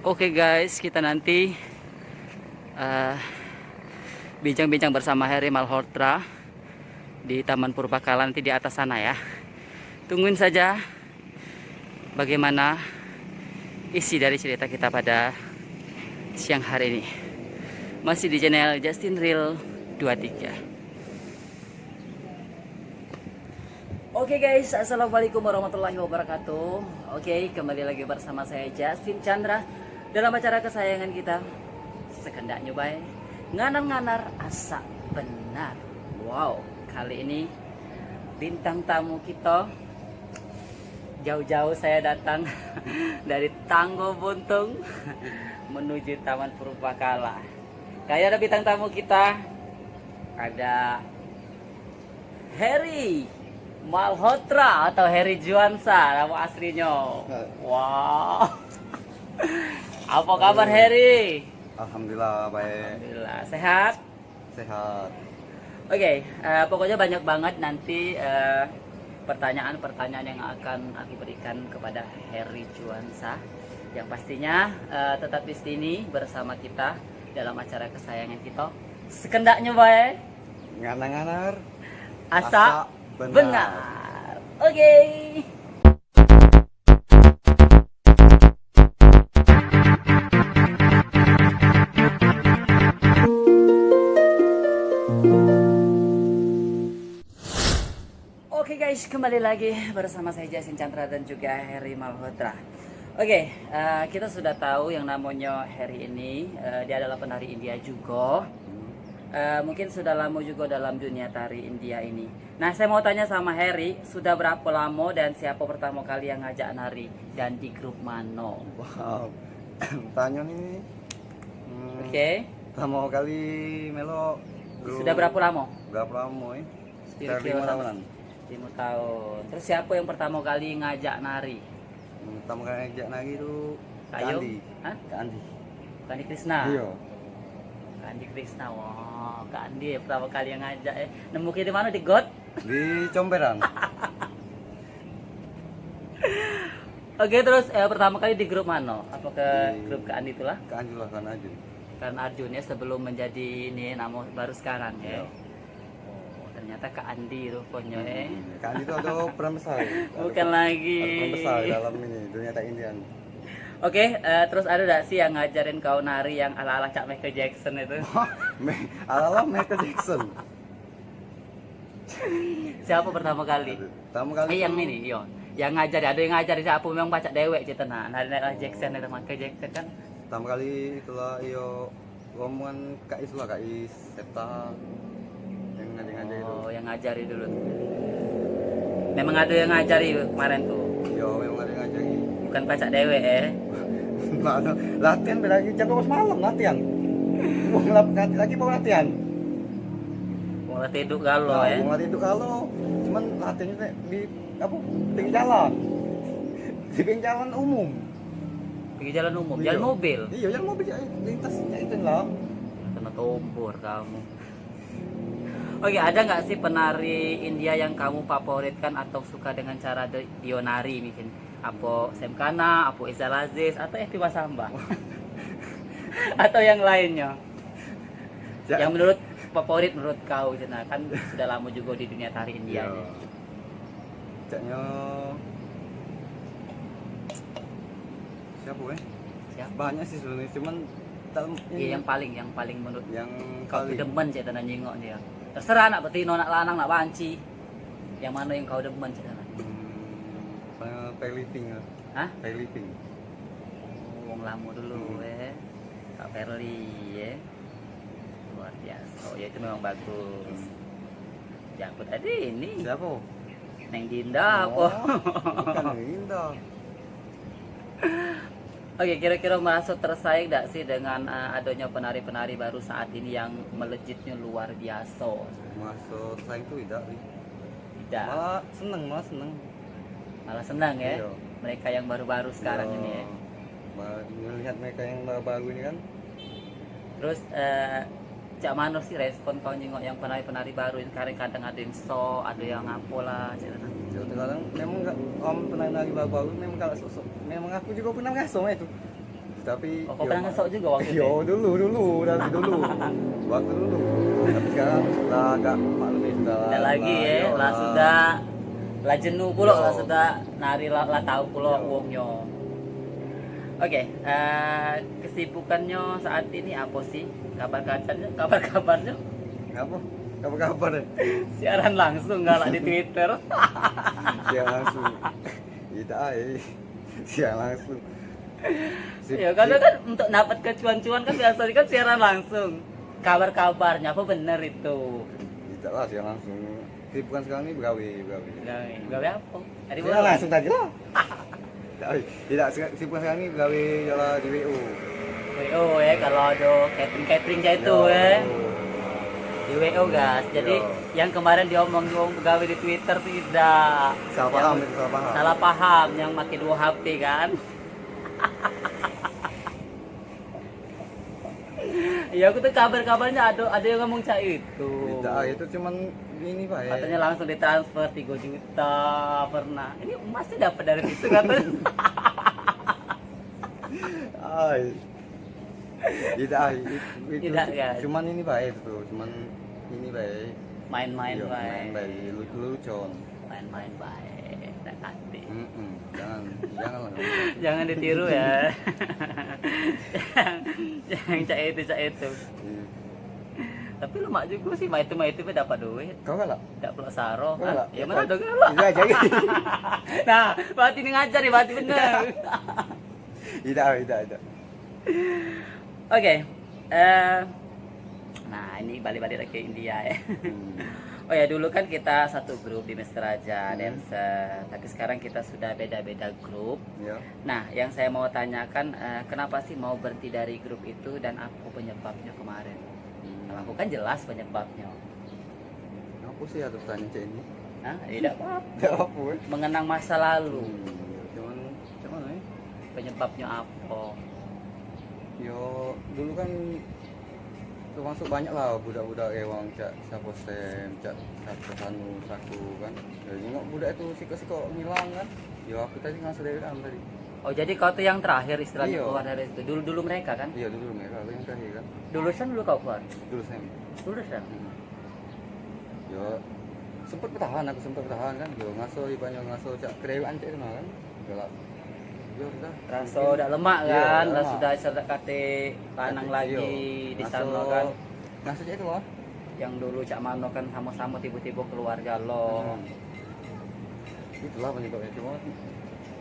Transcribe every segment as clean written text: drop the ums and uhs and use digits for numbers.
Oke guys, kita nanti bincang-bincang bersama Heri Malhotra di Taman Purbakala nanti di atas sana ya. Tungguin saja bagaimana isi dari cerita kita pada siang hari ini. Masih di channel Justin Real 23. Oke guys, assalamualaikum warahmatullahi wabarakatuh. Oke, kembali lagi bersama saya Justin Chandra dalam acara kesayangan kita, Sekendak Nyobai Nganar-nganar asa benar. Wow, kali ini bintang tamu kita jauh-jauh saya datang dari Tanggo Buntung menuju Taman Purbakala. Kayak ada bintang tamu kita, ada Heri Malhotra atau Heri Juansa nama aslinya. Wow. Apa kabar Heri? Alhamdulillah baik. Alhamdulillah sehat. Sehat. Oke, pokoknya banyak banget nanti pertanyaan-pertanyaan yang akan aku berikan kepada Heri Juansa. Yang pastinya tetap di sini bersama kita dalam acara kesayangan kita. Sekendaknya baik. Nganar-nganar Asa benar. benar. Oke. Oke guys, kembali lagi bersama saya Justin Chandra dan juga Heri Malhotra. Oke, kita sudah tahu yang namanya Heri ini, dia adalah penari India juga. Mungkin sudah lama juga dalam dunia tari India ini. Nah, saya mau tanya sama Heri, sudah berapa lama dan siapa pertama kali yang ngajak nari dan di grup mana? Wow. Tanya nih. Oke. Pertama kali melo grup. Sudah berapa lama? Berapa lama ya? Sekitar Kira-kira 5 tahunan. 5 tahun. Terus siapa yang pertama kali ngajak nari? Pertama kali ngajak lagi itu Kak Kayu? Andi. Hah? Kak Andi. Kak Andi Krisna? Iya. Kak Andi Krisna, wah, Kak Andi ya pertama kali yang ngajak ya. Nemu di mana? Di got? Di Comberan. Oke, terus pertama kali di grup mana? Apa ke grup Kak Andi itulah? Kak Andi lah, kan Andi. Kan Arjun ya sebelum menjadi ini nama baru sekarang ya. Iya. Oh, ternyata Kak Andi rupanya ya. Kak Andi itu ada peran besar. Bukan lagi. Ada peran besar dalam ini dunia tak Indian. Oke, terus ada gak sih yang ngajarin kau nari yang ala-ala Cak Michael Jackson itu? Ala-ala Michael Jackson. Siapa pertama kali? Pertama kali Yang ini, yo. Yang ngajari, ada yang ngajari siapa memang baca dewek cerita nah. Nari Jackson itu Michael Jackson kan. pertama kali itulah iyo rombongan Kak Is lah, Kak Is Septa yang ngajari itu. Oh, yang ngajari dulu. Memang ada yang ngajari kemarin tuh. Iyo memang ada yang ngajari. Bukan baca dewek ya. Latihan lagi jam 12 malam latihan. Mau ngelatih lagi mau latihan. Mau latih hidup galau ya. Mau latihan itu kalau cuman latihannya di apa? Pinggir jalan. Di pinggir jalan umum. Pergi jalan umum, Iya. jalan mobil. Iya, jalan mobil lintasnya itu lah. Kena tombor kamu. Oke, ada nggak sih penari India yang kamu favoritkan atau suka dengan cara dia nari mungkin? Apa Semkana, apa Izal Aziz, atau Evi Masamba? Atau yang lainnya? Ya. Yang menurut favorit menurut kau, Cina, kan sudah lama juga di dunia tari India. Iya. Caknya siapa Siapa? banyak sih sebenarnya cuman Iya, yang paling menurut yang kau kali demen sih tanah nyingok dia. Terserah nak betino, nak lanang, nak banci. Yang mana yang kau demen sih tanah? Paylifting ya. Hah? Paylifting. Wong lama dulu ya. Kak Verly ya. Luar biasa. Oh ya itu memang bagus. Ya aku tadi ini Siapa? Neng Dinda apa? Bukan Indah. Oke, kira-kira merasa tersaing tidak sih dengan adanya penari-penari baru saat ini yang melejitnya luar biasa? Masuk saya itu tidak. Tidak. Malah seneng. Malah senang ya. Iya. Mereka yang baru-baru sekarang ini ya. Melihat mereka yang baru ini kan. Terus cak mana sih respon kau nyengok yang penari-penari baru ini? Kadang ada yang so, ada yang ngapola, Kadang memang nggak om pernah nari baru-baru memang kalau sosok memang aku juga pernah ngasih sama itu Tapi Oh, kau pernah ngesok juga waktu itu? Yo dulu tapi dulu waktu dulu, tapi sekarang lah agak maklum ya, sudah Tidak lagi ya, yo, lah sudah lah jenuh pulo Yo. lah sudah nari lah tahu pulo Yo. uangnya. Oke, kesibukannya saat ini apa sih? Kabar-kabarnya apa kabar ya siaran langsung nggak lah di Twitter. siang langsung tidak siang langsung Ya karena kan untuk dapat kecuan-cuan kan biasanya kan siaran langsung. Kabar-kabarnya apa bener itu? tidak lah siang langsung. Kesibukan sekarang ini begawi Nah, gawe apa? Hari siang langsung tadi lah. Tidak kesibukan sekarang ini begawi jalan di WU. WO ya kalau ada catering itu Yo. ya. Di WO guys. Jadi Yo. yang kemarin diomong pegawai di Twitter tidak. Salah paham itu salah paham. Salah paham yang pakai 2 HP kan. Iya aku tuh kabarnya ada yang ngomong cak itu. Tidak, itu cuman ini Pak ya. Katanya langsung ditransfer 3 juta pernah. Ini masih dapat dari situ katanya. Ay. Tidak, itu Tidak, guys. cuman ini Pak itu tuh, cuman ini Pak. Main-main Iya, main baik. baik lucu-lucun. Main-main baik. Tak hati. Jangan lah. Jangan ditiru ya. Jangan cak itu. Iya. Tapi lu mak juga sih, mak itu dapat duit. Kau kalah? Tidak perlu saro Kau kan? kalah? Ya mana dong lo? Iya aja. Nah, berarti ini ngajar nih, berarti bener. Tidak. Oke. Nah, ini balik-balik lagi ke India ya. Oh ya, dulu kan kita satu grup di Mister Raja Dancer, tapi sekarang kita sudah beda-beda grup. Ya. Nah, yang saya mau tanyakan, kenapa sih mau berhenti dari grup itu dan apa penyebabnya kemarin? Kalau aku kan jelas penyebabnya. Apa sih ada pertanyaan cek ini? Hah? Tidak apa. Tidak apa ya. Mengenang masa lalu. Cuman ya. Penyebabnya apa? Yo dulu kan termasuk banyak lah budak-budak ewang cak siapa sem cak siapa sanu saku kan. Ya nengok budak itu siko-siko ngilang kan. Yo aku tadi ngasih dari kan tadi. Oh, jadi kau tuh yang terakhir istilahnya Iya. keluar dari itu. Dulu mereka kan? Iya dulu mereka yang terakhir kan. Lulusan dulu kau keluar? Dulu sem. Lulusan? Yo sempat bertahan kan. Yo ngaso banyak ngaso cak kerewaan cak itu kan. Yo lah. Yo kita Raso udah lemak Iya, kan? Lah lemak. sudah serta kate lanang Iya. lagi di sana kan? Ngaso cak itu lah. Yang dulu Cak Mano kan sama-sama tiba-tiba keluarga lo. Itulah penyebabnya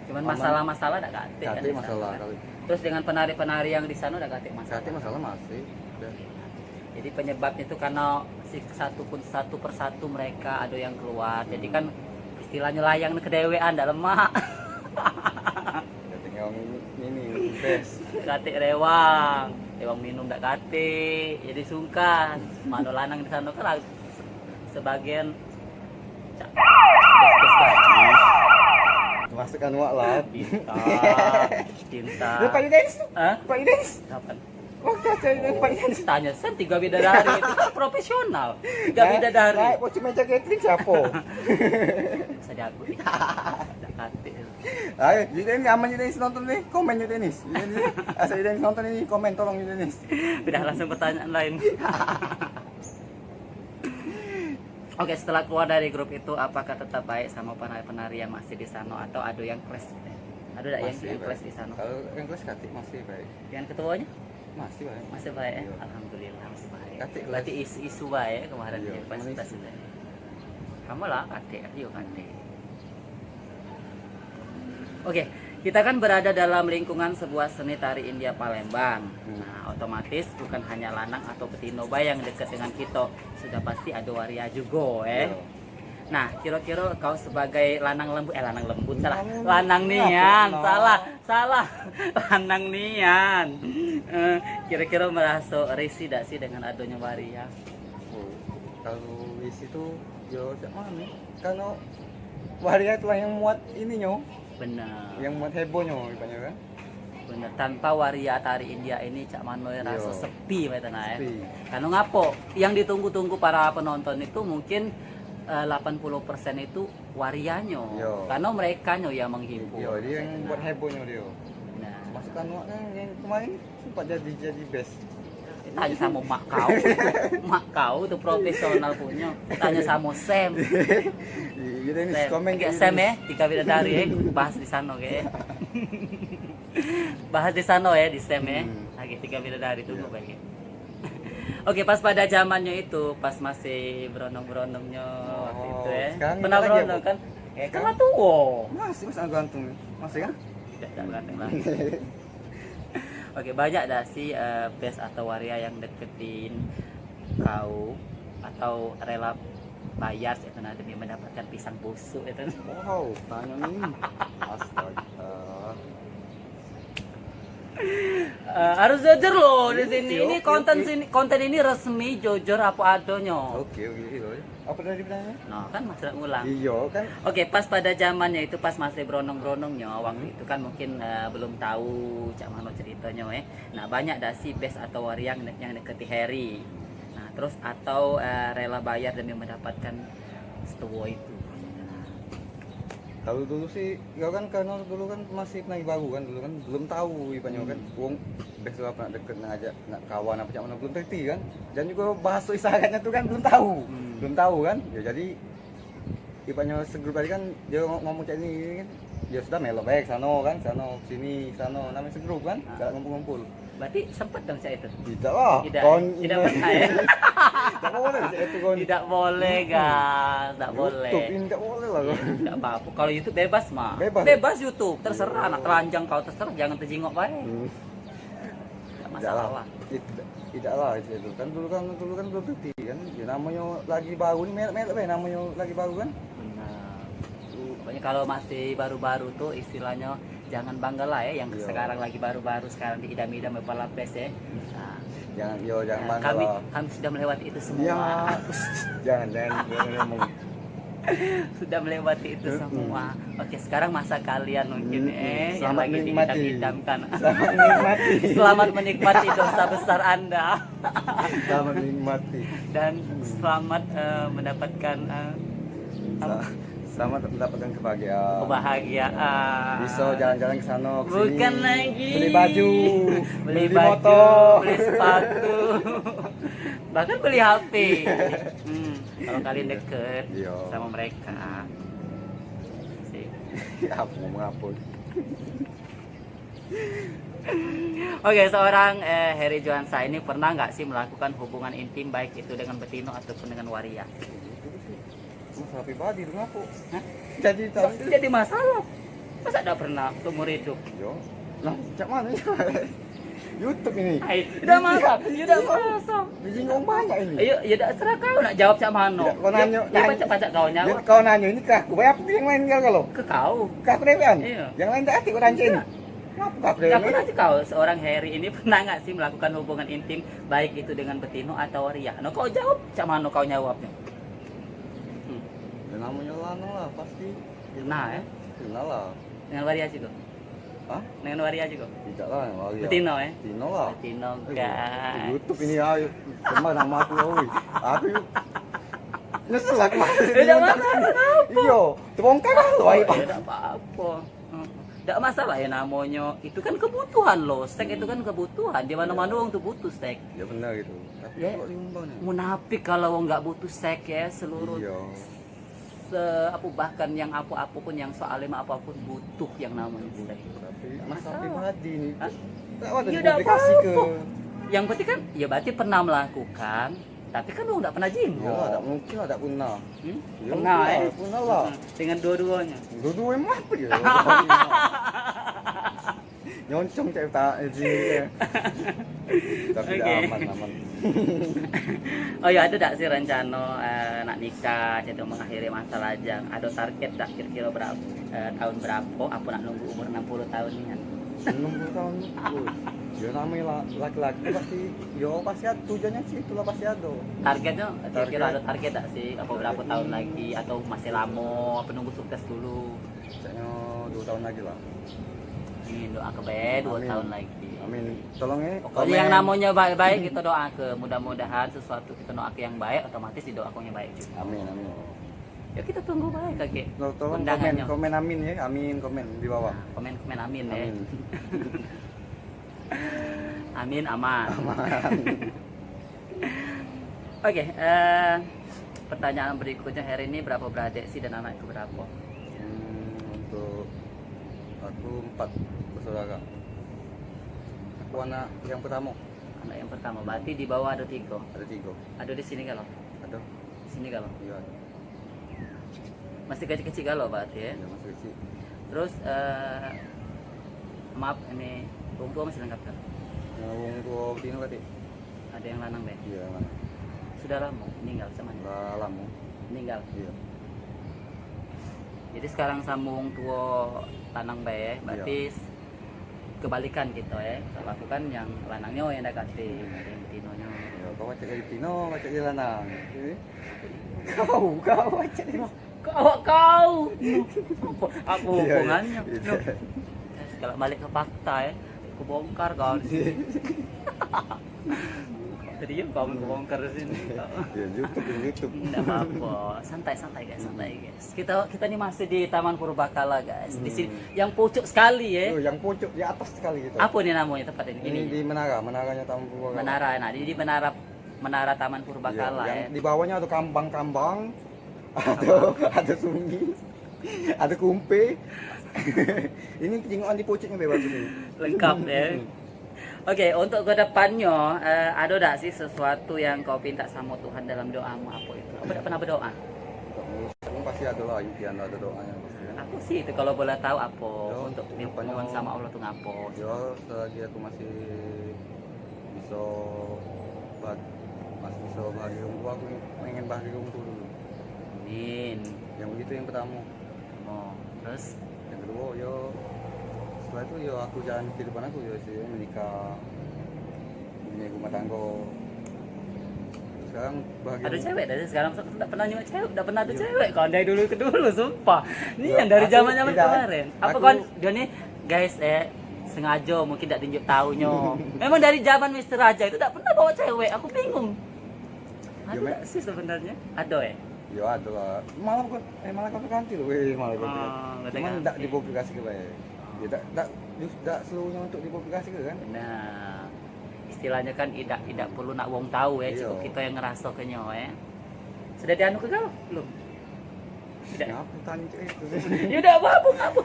Cuman Aman. masalah-masalah ada kate kan? Kate di sana, masalah kan? kali. Terus dengan penari-penari yang di sana udah kate masalah. Kate masalah masih. Udah. Jadi penyebabnya itu karena si satu persatu mereka ada yang keluar. Jadi kan istilahnya layang kedewean dak lemak. Ya tinggal ini best. Kate rewang minum dak kate. Jadi sungkan. Mano lanang di sana kan sebagian Masukkan wak lah. cinta. Pak Yudens. Hah? Pak Yudens. Kapan? Wah, cari Pak Yudens. Tanya sen 3 bidadari itu kan profesional. 3 bidadari. Naik pocong meja catering siapa? Bisa diaku. Dak kate. Ayo, Yudens aman Yudens nonton nih. Komen Yudens. Asal Yudens nonton ini komen tolong Yudens. Udah langsung pertanyaan lain. Oke, setelah keluar dari grup itu, apakah tetap baik sama penari-penari yang masih di sana atau ada yang clash? Ada nggak yang clash di sana? Kalau yang kelas katik masih baik. Yang ketuanya Masih baik. masih baik ya? Iya. Alhamdulillah masih baik. Katik Berarti isu baik kemarin Iya, ya pas kemarin pas isu. itu. Kamu lah katik, Rio katik. Oke, kita kan berada dalam lingkungan sebuah seni tari India Palembang. Nah, otomatis bukan hanya lanang atau betina bae yang dekat dengan kita, sudah pasti ada waria juga, Iya. Nah, kira-kira kau sebagai lanang lembut, salah. Lanang- Lanang nian, No. salah. Lanang nian. Kira-kira merasa risih tidak sih dengan adanya waria? Oh, kalau isi itu yo cak mana? Karena waria itu yang muat ininya, Benar. yang muat hebohnya banyak kan. Benar. Tanpa waria tari India ini Cak Mano rasa Iya. sepi metana ya. Sepi. Karena ngapo? Yang ditunggu-tunggu para penonton itu mungkin 80% itu warianya. Iya. Karena mereka yang menghibur. Yo dia yang buat hebohnya dia. Nah, Masuk Sukarno kan yang kemarin sempat jadi best. Tanya sama mak kau tuh profesional punya. Tanya sama Sam. Iya ini Sam, komen kayak Sam ya, Tika Bidadari ya, bahas di sana kayak. Bahas di sana ya di Sam ya. Lagi Tika Bidadari tuh gue baik. Oke, pas pada zamannya itu, pas masih berondong-berondongnya waktu itu ya. Sekarang Pernah lagi ya, berondong Bu? kan? Kan lah tua. Masih gantung. Masih kan? Tidak ganteng lagi. Oke, banyak dah sih best atau waria yang deketin kau atau rela bayar itu demi mendapatkan pisang busuk itu. Wow, tanya nih. Astaga. Harus jujur loh di sini. Ini Oke. konten ini resmi jujur apa adanya. Oke. Apa tadi bilangnya? Nah, kan masih ngulang. Iya kan. Oke, pas pada zamannya itu pas masih berondong-berondongnya waktu itu kan mungkin belum tahu cak mana ceritanya ya. Nah, banyak dah sih best atau waria yang deketi Harry. Nah, terus atau rela bayar demi mendapatkan setua itu. Kalau dulu sih, ya kan karena dulu kan masih penagi baru kan, dulu kan belum tahu ipannya kan, wong besok pernah deket ngajak nak kawan apa mana belum ngerti kan, dan juga bahasa isyaratnya tuh kan belum tahu kan, ya jadi ipannya segrup tadi kan dia ngomong kayak ini kan, ya sudah melo baik sano kan, sano sini sano namanya segrup kan, gak ngumpul-ngumpul. Berarti sempet dong saya itu. Tidak lah, Tidak, kon tidak pernah ya. tidak boleh itu kon. Tidak boleh, guys. Tidak boleh. YouTube ini tidak boleh lah kon. Tidak apa-apa. Kalau YouTube bebas mah. Bebas. YouTube. Terserah anak telanjang kau terserah, jangan terjengok baik. Tidak masalah. Tidak lah itu kan dulu kan belum ngerti kan, ya namanya lagi baru ini melek namanya lagi baru kan. Benar. Pokoknya kalau masih baru-baru tuh istilahnya jangan bangga lah ya yang Iya. sekarang lagi baru-baru sekarang diidam-idam kepala pres ya. Nah, Jangan bangga kami lah. kami sudah melewati itu semua. Ya, jangan ngomong. Sudah melewati itu semua. Oke, sekarang masa kalian mungkin yang Selamat lagi menikmati. diidam-idamkan. Selamat menikmati. Selamat menikmati dosa besar Anda Selamat menikmati. dan selamat mendapatkan Selamat mendapatkan kebahagiaan. kebahagiaan. Bisa jalan-jalan ke sana ke sini. Bukan lagi. Beli baju, beli motor, beli sepatu, bahkan beli HP. Kalau kalian deket Iya. sama mereka, sih. Apa ngomong apa? Oke, seorang Harry Johansa ini pernah nggak sih melakukan hubungan intim baik itu dengan betina ataupun dengan waria? Masalah pribadi lu ngapu. Hah? Jadi Masalah. Masa nggak pernah seumur hidup? yo. Lah, cak mana ya? YouTube ini. Hai, udah masak, udah masak. Biji ngomong banyak ini. Ayo, ya udah serah kau nak jawab cak mano. Tidak, kau nanya- Ya pacak-pacak kau Jadi nyawa kau nanya ini kah? Kau bayar apa yang lain kalau? ke kau. Kah aku dewean? Iya. Yang lain tak hati kau nanya ini. Kenapa kau Gak dewean? pernah sih kau, seorang Harry ini pernah nggak sih melakukan hubungan intim baik itu dengan betino atau waria? No, kau jawab, cak mano kau jawabnya? Ya namanya lanang lah pasti. Nah, ya. Kenal lah. Dengan waria juga. Hah? Dengan waria juga. Tidak lah yang lagi. Betino ya. Betino lah. Betino Eh, guys. YouTube ini ayo. Cuma nama aku oi. Aku nyesel aku. Udah masalah kenapa? Iya, terbongkar kan lo ayo. Tidak apa-apa. Tidak masalah ya namanya. Itu kan kebutuhan loh. Stek itu kan kebutuhan. Di mana-mana orang tuh butuh stek. Ya benar gitu. Tapi Ya. kalau diumbang nih. Munafik kalau orang nggak butuh stek ya seluruh Iya. bahkan yang apapun yang soal lima apapun butuh yang namanya stek. Tapi Nggak masalah masalah. pribadi nih. Hah? Tak ada Ya udah publikasi ke. apa-apa. Yang penting kan ya berarti pernah melakukan, tapi kan lu nggak pernah Ya, jimbok. tak mungkin ada punah. Hmm? Ya, Pernah ya? Punah lah. Dengan dua-duanya. Dua-dua emang apa ya? Nyoncong cek tak ini. Tapi Oke. dah aman. Oh ya ada tak sih rencana nak nikah, jadi mengakhiri masa lajang? Ada target tak kira-kira berapa tahun berapa? Apa nak nunggu umur 60 tahun ini kan? 60 tahun. Ya namanya laki-laki pasti, yo pasti ada tujuannya sih itulah pasti ada. Targetnya kira-kira Target. ada target tak sih? Apa berapa tahun lagi atau masih lama? Apa nunggu sukses dulu? Kayaknya 2 tahun lagi lah. Ini doa ke be 2 Amin. tahun lagi. Amin. Tolong ya. Pokoknya yang namanya baik-baik kita doa ke, mudah-mudahan sesuatu kita doa ke yang baik otomatis didoakan yang baik juga. Amin. Ya kita tunggu baik kakek. Tolong Undangannya. komen amin ya. Amin komen di bawah. Komen amin ya. Amin. Amin, aman. Aman. Oke, pertanyaan berikutnya, Heri ini berapa beradik sih dan anakku berapa? Untuk aku 4 bersaudara. Aku anak yang pertama. Anak yang pertama, berarti di bawah ada 3. Ada 3. Ada di sini kalau? Ada. Di sini kalau? Iya. Masih kecil-kecil kalau berarti ya? Ya masih kecil. Terus, maaf ini, orang tua masih lengkap kan? Wong tua betina tadi. Ada yang lanang deh? Iya, mana? Sudah lama meninggal sama Udah lama. meninggal. Iya. Jadi sekarang sambung tua lanang bae ya, berarti kebalikan gitu ya. Kalau aku kan yang lanangnya yang dekati, ada yang betinonya. Ya, kau baca dari Tino, baca dari Lanang. Kau baca dari Kau. Aku Iya, hubungannya. iya. Nuh. Kalau balik ke fakta ya, aku bongkar kau di sini. Tadi ya kau bongkar di sini. Ya, YouTube. Tidak apa-apa, santai guys. Kita nih masih di Taman Purbakala guys. Di sini yang pucuk sekali ya. Tuh, yang pucuk di atas sekali gitu. Apa nih namanya tempat ini? Ini di menaranya Taman Purbakala. Menara. Nah, di menara Taman Purbakala Iya, ya. yang di bawahnya ada kambang-kambang, ada sunyi, ada kumpe. Ini jengokan di pucuknya bebas ini. Lengkap ya. Oke, untuk ke depannya ada enggak sih sesuatu yang kau minta sama Tuhan dalam doamu, apa itu? Apa tidak pernah berdoa? Untuk pasti ada lah, impian ada doanya pasti kan. Aku sih itu kalau boleh tahu apa Ya, untuk depannya- mohon sama Allah tuh ngapo. Ya, selagi aku masih bisa masih bisa bahagia orang tua, aku pengen bahagia orang tua dulu. Amin. Yang begitu yang pertama. Oh, terus Yang kedua, yo setelah itu yo aku jalan kehidupan aku yo sih menikah, punya rumah tangga. Sekarang bahagia. ada cewek dari sekarang tidak pernah nyoba cewek, tidak pernah ada Iya. cewek. Kau dari dulu ke dulu, sumpah. Ini Ya, yang dari aku zaman-zaman tidak. kemarin. Apa Aku- kan dia nih guys sengaja mungkin tidak tunjuk taunya. Memang dari zaman Mister Raja itu tidak pernah bawa cewek. Aku bingung. Ada Ya, nggak sih sebenarnya? Ada ya? Ya ada lah. Malah kau ganti loh, malah kau. nggak ada Cuman ganti. tidak dipublikasi ke baik. Ya tidak seluruhnya untuk dipublikasi ke kan. Nah, istilahnya kan tidak perlu nak wong tahu ya, Iya. cukup kita yang ngerasa kenyo ya. Sudah dianu ke kau? Belum. Tidak. Ngapa tanya itu? Ya udah apa?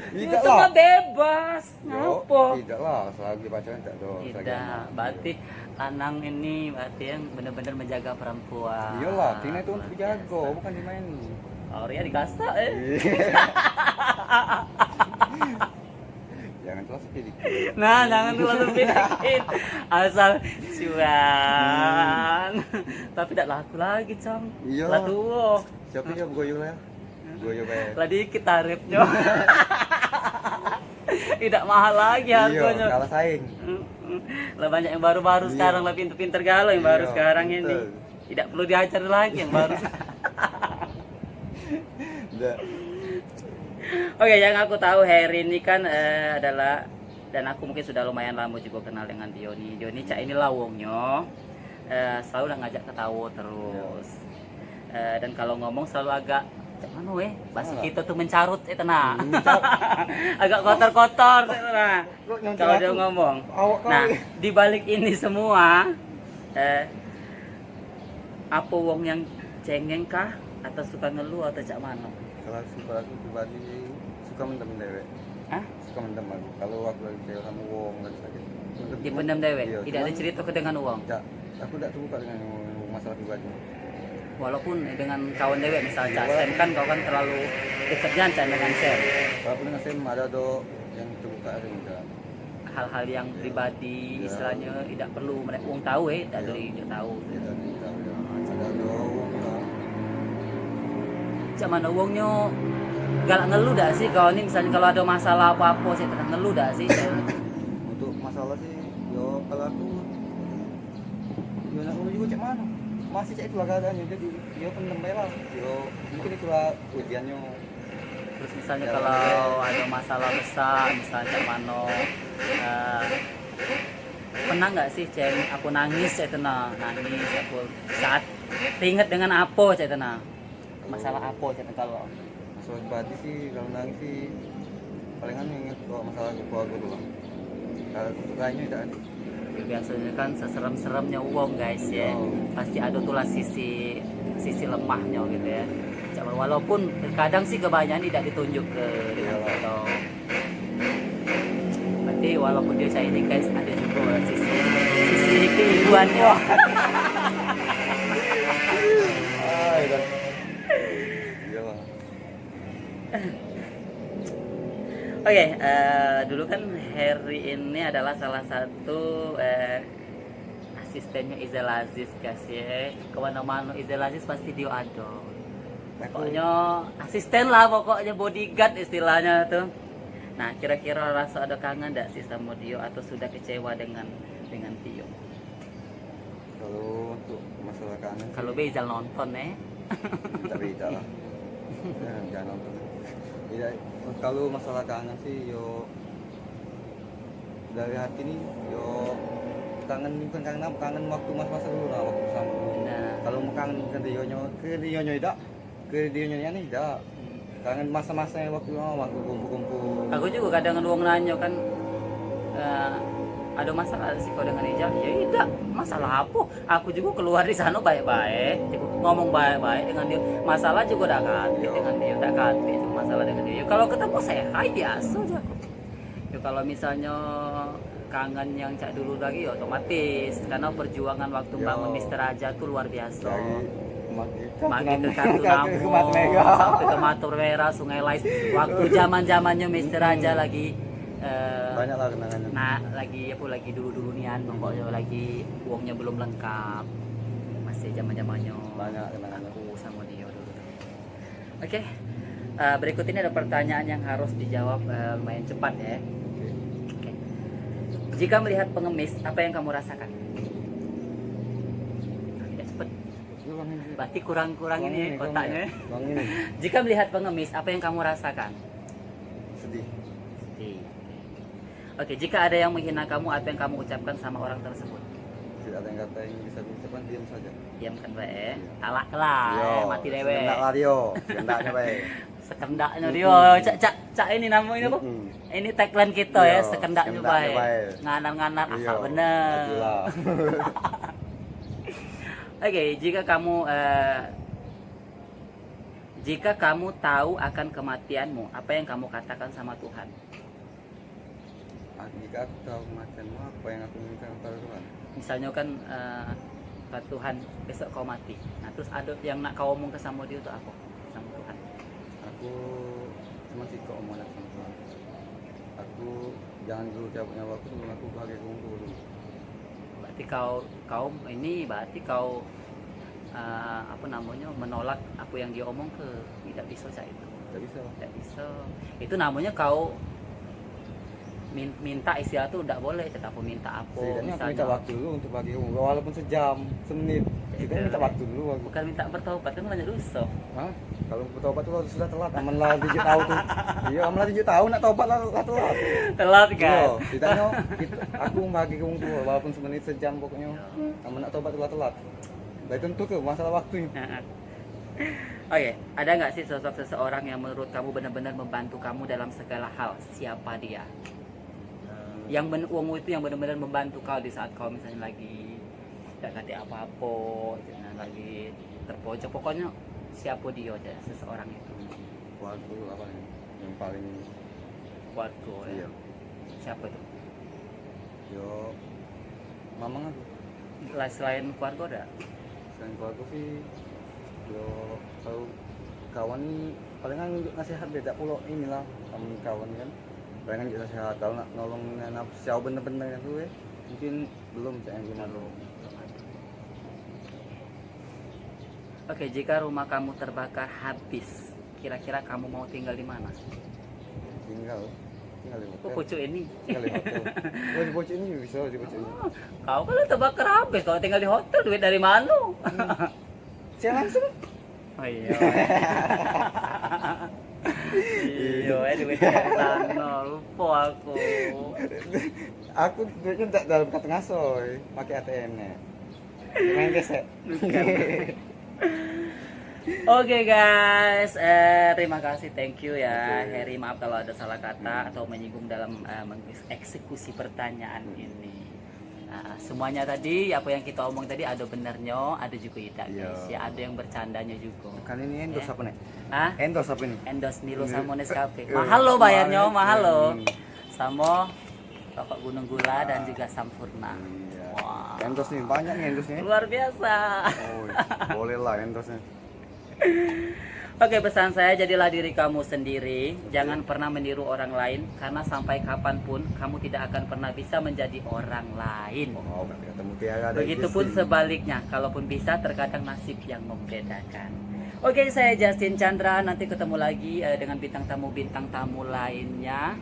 Tidak Itu mah lah. bebas. Yo, Ngapa? tidak lah, selagi pacaran tidak ada. selagi Tidak, anak. berarti lanang ini berarti yang benar-benar menjaga perempuan. Iyalah, Tina itu untuk Luar dijaga, biasa. bukan dimainin. Oh, Ria dikasak Jangan terlalu sedikit. Nah, jangan dulu lebih dikit. Asal cuan. Tapi tidak laku lagi, Cong. Iya. Lah tuh. Siapa ya goyo lah ya? Goyo baik. Lah dikit tarifnya. Tidak mahal lagi Iya, harganya. kalah saing. Lah banyak yang baru-baru Iya. sekarang, lah pinter-pinter galau yang baru Iya, sekarang betul. ini. Tidak perlu diajar lagi yang baru. Udah. Oke, yang aku tahu Heri ini kan adalah, dan aku mungkin sudah lumayan lama juga kenal dengan Dioni. Dioni cak ini lawongnya selalu lah ngajak ketawa terus. Dan kalau ngomong selalu agak cak mana bahasa Mana? kita tuh mencarut itu nah. Agak kotor-kotor itu nah. Kok nyontek Kalau dia aku? ngomong. Awak kau. Nah, di balik ini semua apa wong yang cengeng kah atau suka ngeluh atau cak mana? Kalau suka aku pribadi suka mendem dewek. Hah? Suka mendem aku. Kalau aku lagi cewek sama wong lagi sakit. Dipendam dewek, Iya, tidak ada cuman cerita ke dengan uang. aku tidak suka dengan masalah pribadi. Walaupun dengan kawan dewek misalnya Cak Sam kan kau kan terlalu dekatnya Cak dengan Sam. Walaupun dengan Sam ada yang terbuka ada yang enggak. Hal-hal yang Iya. pribadi Iya. istilahnya tidak perlu mereka uang tahu tidak Iya. dari dia tahu. Ya, ada wong lah. Cak mana uangnya galak ngeluh dah sih kau ini misalnya kalau ada masalah apa-apa saya tenang ngeluh dah sih. Untuk masalah sih, yo kalau aku yo nak urus juga cek mana? Masih cek itulah keadaannya. Jadi yo pendem bae lah. Yo mungkin itulah ujiannya. Terus misalnya Ya, kalau ada masalah besar misalnya Cak Mano pernah nggak sih Ceng aku nangis saya tenang nangis aku saat ingat dengan apa saya tenang masalah apa saya tenang kalau Masalah pribadi sih kalau nangis sih palingan inget kalau masalah keluarga dulu. Kalau untuk lainnya tidak ada. Ya, biasanya kan seserem-seremnya uang guys ya, pasti ada tuh lah sisi lemahnya gitu ya. Walaupun kadang sih kebanyakan tidak ditunjuk ke dengan foto. Berarti walaupun dia saya ini guys ada juga sisi keibuannya. Iyalah. Oke, dulu kan Harry ini adalah salah satu asistennya Izel Aziz guys ya. Kemana-mana Izel Aziz pasti dia ada. Pokoknya asisten lah, pokoknya bodyguard istilahnya tuh. Nah, kira-kira rasa ada kangen enggak sih sama Dio atau sudah kecewa dengan Tio? Kalau untuk masalah kangen sih, Kalau Bezal nonton tidak beda lah. Jangan nonton. Tidak, kalau masalah kangen sih yo dari hati nih yo kangen, bukan kangen apa, kangen waktu masa dulu lah, waktu sama dulu. Nah, Kalau mau kangen ke Dionyo tidak, ke Dionyo nih tidak. Kangen masa-masa yang waktu kumpul-kumpul. aku juga kadang ngomong nanya kan, ada masalah sih kau dengan Ijal? Ya tidak, masalah apa? Aku juga keluar di sana baik-baik, ngomong baik-baik dengan dia. Masalah juga udah ganti dengan dia, udah ganti masalah dengan dia. Ya, kalau ketemu saya, hai biasa aja. Ya, kalau misalnya kangen yang cak dulu lagi, ya otomatis karena perjuangan waktu bangun Mister Raja tuh luar biasa. Makin ke Kartu Namo, sampai ke Matur Merah, Sungai Lais. Waktu zaman-zamannya Mister Raja lagi Banyak lah kenangannya. nah lagi dulu nian, pokoknya lagi uangnya belum lengkap, masih zamannya Banyak kenangannya. aku sama dia dulu. Oke, berikut ini ada pertanyaan yang harus dijawab lumayan cepat ya. Oke. Jika melihat pengemis, apa yang kamu rasakan? Tidak cepet, berarti kurang ini kotaknya. Bang ini Jika melihat pengemis, apa yang kamu rasakan? sedih. Sedih. Oke, jika ada yang menghina kamu, apa yang kamu ucapkan sama orang tersebut? Tidak ada yang kata yang bisa diucapkan, diam saja. Diam kan bae, talak lah, mati dewe. Sekendak lah Dio, sekendaknya baik. Sekendaknya dia, cak ini namanya apa? Ini tagline kita ya, Iya, sekendaknya sekendaknya bae. bae. Nganar-nganar asal Iya, bener. itulah. Oke, jika kamu tahu akan kematianmu, apa yang kamu katakan sama Tuhan? Jika aku tahu kematianmu, apa yang aku minta kepada Tuhan? Misalnya kan Pak Tuhan besok kau mati. Nah, terus ada yang nak kau omong ke sama dia itu apa? Sama Tuhan. Aku cuma sih kok omongan sama Tuhan. Aku jangan dulu cabut nyawaku dulu, aku bahagia kumpul dulu. Berarti kau apa namanya, menolak apa yang dia omong ke tidak bisa saya itu. Tidak bisa. Itu namanya kau minta istilah tuh tidak boleh, tetap minta apa Setidaknya aku minta waktu dulu untuk bagi kumpul, walaupun sejam, semenit. Kita minta waktu dulu aku. bukan minta bertobat, kan banyak dosa. Hah? Kalau bertobat tuh sudah telat, aman lah 7 tahun tuh. Iya, aman lah 7 tahun nak tobat lah telat. Telat Iya, kan. setidaknya aku bagi kumpul walaupun semenit sejam pokoknya. Aman nak tobat telat. Baik tentu ke masalah waktu. Oke, ada nggak sih sosok seseorang yang menurut kamu benar-benar membantu kamu dalam segala hal? Siapa dia? Yang uang itu yang benar-benar membantu kau di saat kau misalnya lagi tidak ada apa-apa, lagi terpojok, pokoknya siapa dia aja, seseorang itu. Keluarga apa yang paling Keluarga ya. iya. Siapa itu? Yo mamang aku. Selain keluarga ada? Selain keluarga sih yo kalau kawan nih palingan nasihat beda pulau inilah sama kawan kan. Palingan juga nasihat kalau nak nolong siapa bener-bener itu mungkin belum saya gimana. Oke, jika rumah kamu terbakar habis, kira-kira kamu mau tinggal di mana? Tinggal di Oh, hotel. pucuk ini. Tinggal di hotel. Oh, di pojok ini bisa di pojok ini. Kau kalau terbakar habis, kalau tinggal di hotel duit dari mana? Saya langsung. Oh iya. Iya, duit dari sana, lupa aku. Aku duitnya tak dalam kata ngasoy, pakai ATM-nya. Main gesek. Oke guys, terima kasih, thank you ya Heri. Maaf kalau ada salah kata atau menyinggung dalam mengeksekusi pertanyaan ini. Nah, semuanya tadi apa yang kita omong tadi ada benernya, ada juga tidak guys. Ya ada yang bercandanya juga. Kan ini endorse apa nih? Hah? Endorse apa ini? Endorse Milo sama Nescafe. Mahal lo bayarnya, mahal lo. Sama rokok Gunung Gula dan juga Sampurna. Iya. Wah. Endorse nih banyak nih endorse nya. Luar biasa. Oh, boleh lah endorse nya. Oke, pesan saya, jadilah diri kamu sendiri. Jangan pernah meniru orang lain, karena sampai kapanpun kamu tidak akan pernah bisa menjadi orang lain. Oh, berarti ketemu Tiara ada Begitupun Justin. sebaliknya, kalaupun bisa terkadang nasib yang membedakan. Oke, saya Justin Chandra. Nanti ketemu lagi dengan bintang tamu lainnya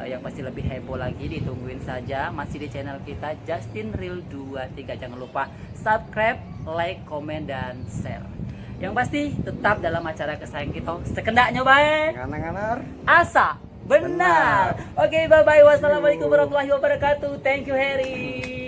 yang pasti lebih heboh lagi. Ditungguin saja, masih di channel kita Justin Real 23. Jangan lupa subscribe, like, komen, dan share. Yang pasti tetap dalam acara kesayangan kita sekendaknya baik Nganar-nganar. asa benar. Benar. Oke, bye bye. Wassalamualaikum warahmatullahi wabarakatuh. Thank you Harry.